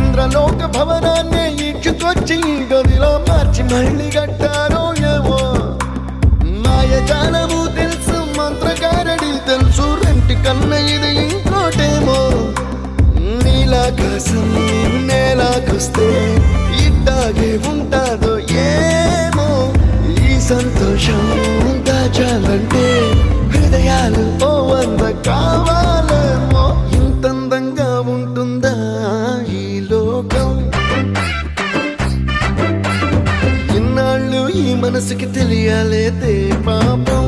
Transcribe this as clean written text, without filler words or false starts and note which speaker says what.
Speaker 1: ఇంద్రలోక భవనాన్ని ఈడ్చుకొచ్చి గదిలో మార్చి మళ్ళీ కట్టారో ఏమో మాయజాలము తెలుసు మంత్రగారడి తెలుసు రెంటి కన్న ఇది ఇంకోటేమో నీలాకాశం నేలాకొస్తే ఇట్టాగే ఉంటాదో ఏమో ఈ సంతోషం దాచాలంటే హృదయాలు ఓ వంద కావాలేమో ఇంతందంగా ఉంటుందా ఈ లోకం ఇన్నాళ్ళు ఈ మనసుకి తెలియాలేదే పాపం